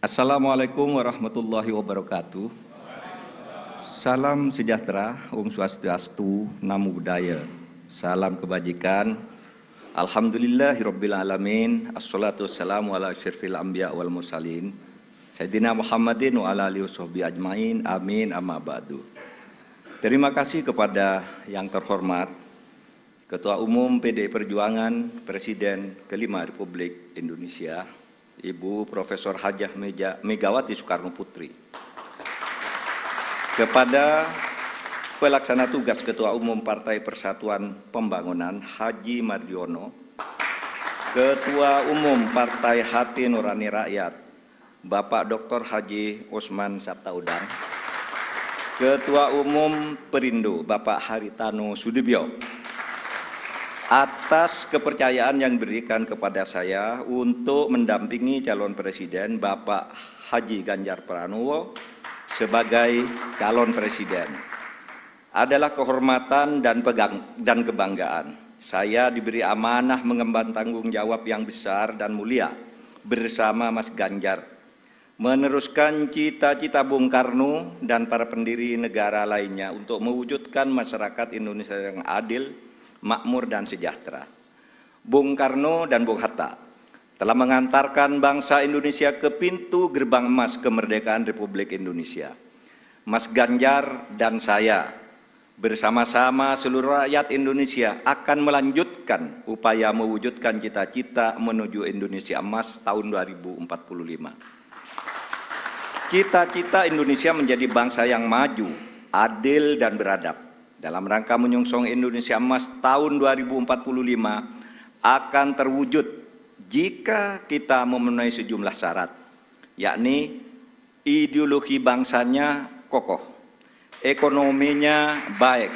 Assalamualaikum warahmatullahi wabarakatuh. Salam sejahtera, Om Swastiastu, Namo Buddhaya. Salam kebajikan. Alhamdulillahirabbil alamin. Assalatu wassalamu ala asyrafil anbiya wal mursalin. Sayyidina Muhammadin wa ala alihi washabbihi ajmain. Amin amma ba'du. Terima kasih kepada yang terhormat Ketua Umum PDI Perjuangan, Presiden kelima Republik Indonesia, Ibu Profesor Hajah Megawati Soekarno Putri. Kepada Pelaksana Tugas Ketua Umum Partai Persatuan Pembangunan Haji Mardiono, Ketua Umum Partai Hati Nurani Rakyat Bapak Dr. Haji Osman Sabtaudang, Ketua Umum Perindo Bapak Haritano Sudibyo, atas kepercayaan yang diberikan kepada saya untuk mendampingi calon presiden Bapak Haji Ganjar Pranowo sebagai calon presiden. Adalah kehormatan dan kebanggaan. Saya diberi amanah mengemban tanggung jawab yang besar dan mulia bersama Mas Ganjar, meneruskan cita-cita Bung Karno dan para pendiri negara lainnya untuk mewujudkan masyarakat Indonesia yang adil, makmur dan sejahtera. Bung Karno dan Bung Hatta telah mengantarkan bangsa Indonesia ke pintu gerbang emas kemerdekaan Republik Indonesia. Mas Ganjar dan saya bersama-sama seluruh rakyat Indonesia akan melanjutkan upaya mewujudkan cita-cita menuju Indonesia emas tahun 2045. Cita-cita Indonesia menjadi bangsa yang maju, adil dan beradab. Dalam rangka menyongsong Indonesia emas tahun 2045 akan terwujud jika kita memenuhi sejumlah syarat, yakni ideologi bangsanya kokoh, ekonominya baik,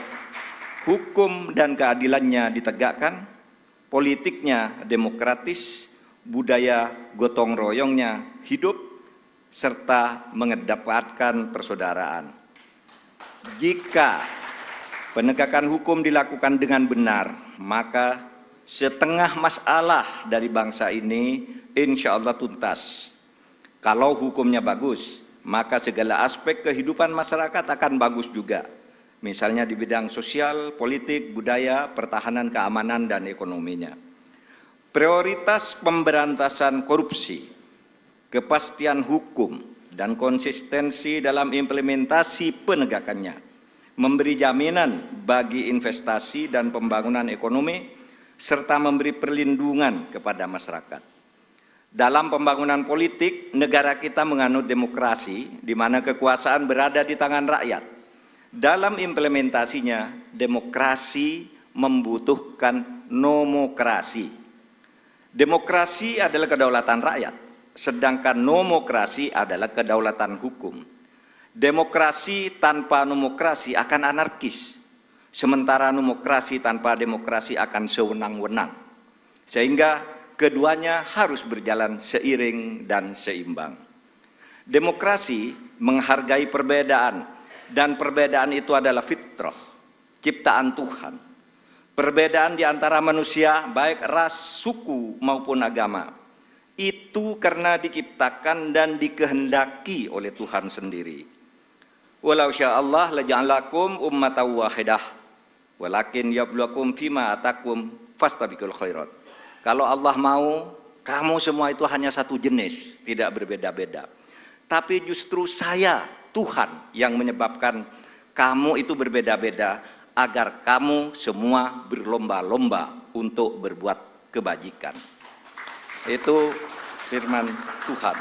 hukum dan keadilannya ditegakkan, politiknya demokratis, budaya gotong royongnya hidup, serta mengedepankan persaudaraan. Jika penegakan hukum dilakukan dengan benar, maka setengah masalah dari bangsa ini insya Allah tuntas. Kalau hukumnya bagus, maka segala aspek kehidupan masyarakat akan bagus juga. Misalnya di bidang sosial, politik, budaya, pertahanan, keamanan, dan ekonominya. Prioritas pemberantasan korupsi, kepastian hukum, dan konsistensi dalam implementasi penegakannya, memberi jaminan bagi investasi dan pembangunan ekonomi, serta memberi perlindungan kepada masyarakat. Dalam pembangunan politik, negara kita menganut demokrasi, di mana kekuasaan berada di tangan rakyat. Dalam implementasinya, demokrasi membutuhkan nomokrasi. Demokrasi adalah kedaulatan rakyat, sedangkan nomokrasi adalah kedaulatan hukum. Demokrasi tanpa nomokrasi akan anarkis, sementara nomokrasi tanpa demokrasi akan sewenang-wenang. Sehingga keduanya harus berjalan seiring dan seimbang. Demokrasi menghargai perbedaan, dan perbedaan itu adalah fitrah, ciptaan Tuhan. Perbedaan di antara manusia, baik ras, suku maupun agama, itu karena diciptakan dan dikehendaki oleh Tuhan sendiri. Walau sya'allah laja'alakum ummatan wahidah, walakin yabluwakum fima atakum fastabiqul khairat. Kalau Allah mau, kamu semua itu hanya satu jenis, tidak berbeda-beda. Tapi justru saya, Tuhan, yang menyebabkan kamu itu berbeda-beda, agar kamu semua berlomba-lomba untuk berbuat kebajikan. Itu firman Tuhan.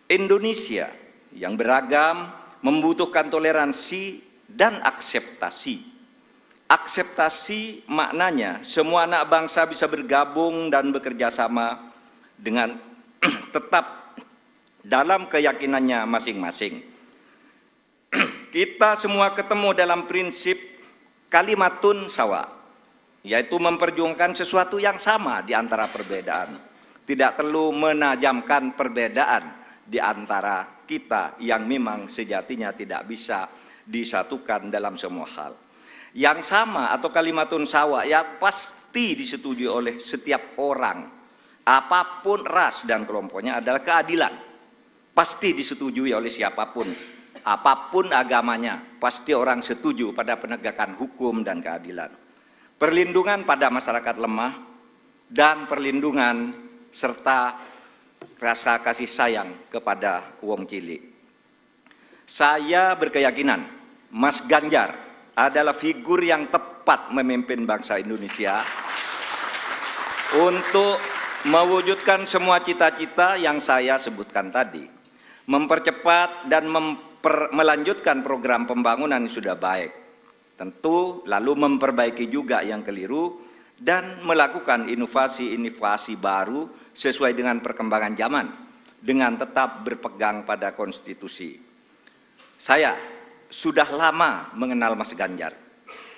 Indonesia yang beragam membutuhkan toleransi dan akseptasi. Akseptasi maknanya semua anak bangsa bisa bergabung dan bekerja sama dengan tetap dalam keyakinannya masing-masing. Kita semua ketemu dalam prinsip kalimatun sawa, yaitu memperjuangkan sesuatu yang sama di antara perbedaan. Tidak perlu menajamkan perbedaan di antara kita yang memang sejatinya tidak bisa disatukan dalam semua hal. Yang sama atau kalimatun sawa ya pasti disetujui oleh setiap orang, apapun ras dan kelompoknya, adalah keadilan. pasti disetujui oleh siapapun, apapun agamanya, pasti orang setuju pada penegakan hukum dan keadilan, perlindungan pada masyarakat lemah, dan perlindungan serta rasa kasih sayang kepada wong cilik. Saya berkeyakinan Mas Ganjar adalah figur yang tepat memimpin bangsa Indonesia untuk mewujudkan semua cita-cita yang saya sebutkan tadi, mempercepat dan melanjutkan program pembangunan yang sudah baik, tentu lalu memperbaiki juga yang keliru dan melakukan inovasi-inovasi baru sesuai dengan perkembangan zaman dengan tetap berpegang pada konstitusi. Saya sudah lama mengenal Mas Ganjar.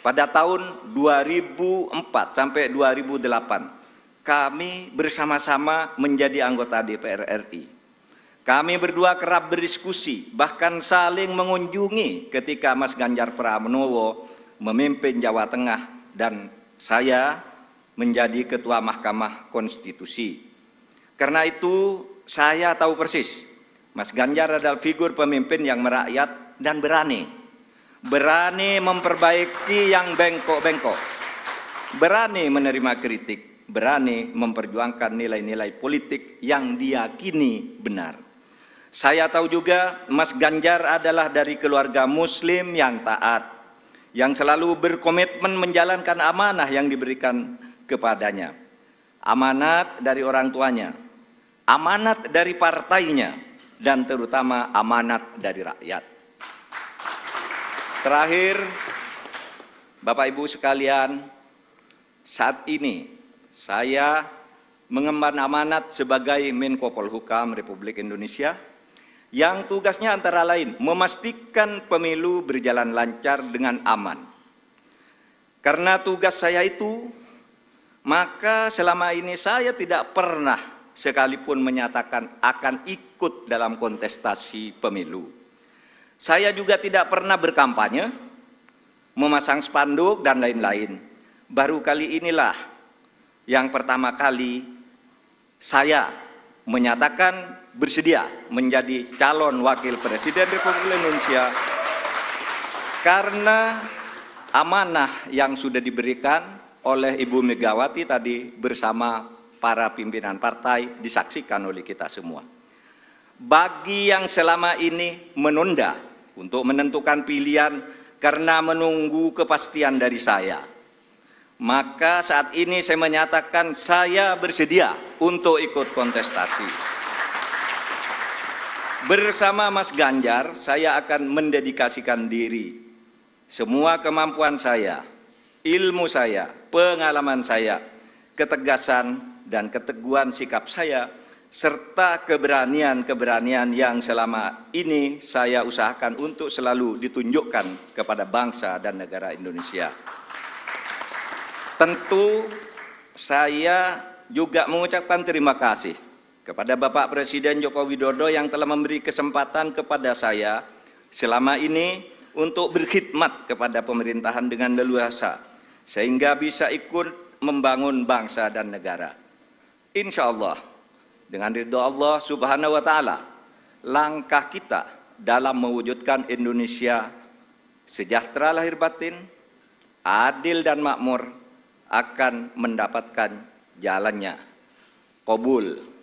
Pada tahun 2004 sampai 2008 kami bersama-sama menjadi anggota DPR RI. Kami berdua kerap berdiskusi, bahkan saling mengunjungi ketika Mas Ganjar Pranowo memimpin Jawa Tengah dan saya menjadi Ketua Mahkamah Konstitusi. Karena itu saya tahu persis, Mas Ganjar adalah figur pemimpin yang merakyat dan berani memperbaiki yang bengkok-bengkok, berani menerima kritik, berani memperjuangkan nilai-nilai politik yang diyakini benar. Saya tahu juga Mas Ganjar adalah dari keluarga Muslim yang taat, yang selalu berkomitmen menjalankan amanah yang diberikan kepadanya. Amanat dari orang tuanya, amanat dari partainya, dan terutama amanat dari rakyat. Terakhir, Bapak Ibu sekalian, saat ini saya mengemban amanat sebagai Menko Polhukam Republik Indonesia yang tugasnya antara lain memastikan pemilu berjalan lancar dengan aman. Karena tugas saya itu, maka selama ini saya tidak pernah sekalipun menyatakan akan ikut dalam kontestasi pemilu. Saya juga tidak pernah berkampanye, memasang spanduk dan lain-lain. Baru kali inilah yang pertama kali saya menyatakan bersedia menjadi calon wakil presiden Republik Indonesia karena amanah yang sudah diberikan oleh Ibu Megawati tadi bersama para pimpinan partai disaksikan oleh kita semua. Bagi yang selama ini menunda untuk menentukan pilihan karena menunggu kepastian dari saya, maka saat ini saya menyatakan saya bersedia untuk ikut kontestasi. Bersama Mas Ganjar, saya akan mendedikasikan diri, semua kemampuan saya, ilmu saya, pengalaman saya, ketegasan dan keteguhan sikap saya, serta keberanian-keberanian yang selama ini saya usahakan untuk selalu ditunjukkan kepada bangsa dan negara Indonesia. Tentu saya juga mengucapkan terima kasih kepada Bapak Presiden Joko Widodo yang telah memberi kesempatan kepada saya selama ini untuk berkhidmat kepada pemerintahan dengan leluasa, sehingga bisa ikut membangun bangsa dan negara. Insya Allah, dengan ridho Allah Subhanahu wa Ta'ala, langkah kita dalam mewujudkan Indonesia sejahtera lahir batin, adil dan makmur akan mendapatkan jalannya. Qabul.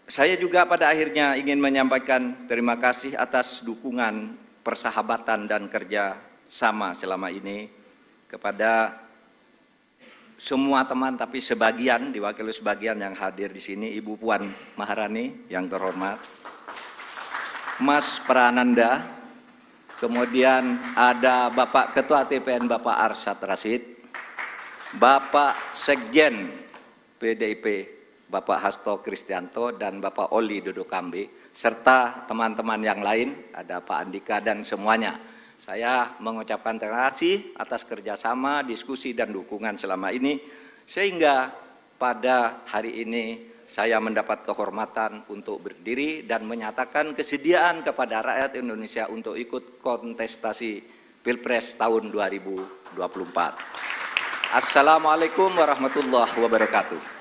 Saya juga pada akhirnya ingin menyampaikan terima kasih atas dukungan, persahabatan dan kerja sama selama ini kepada semua teman, tapi sebagian, diwakili sebagian yang hadir di sini, Ibu Puan Maharani yang terhormat, Mas Prananda, kemudian ada Bapak Ketua TPN Bapak Arsyad Rashid, Bapak Sekjen PDIP Bapak Hasto Kristianto dan Bapak Oli Dodo Kambe, serta teman-teman yang lain, ada Pak Andika dan semuanya. Saya mengucapkan terima kasih atas kerjasama, diskusi, dan dukungan selama ini, sehingga pada hari ini saya mendapat kehormatan untuk berdiri dan menyatakan kesediaan kepada rakyat Indonesia untuk ikut kontestasi Pilpres tahun 2024. Assalamualaikum warahmatullahi wabarakatuh.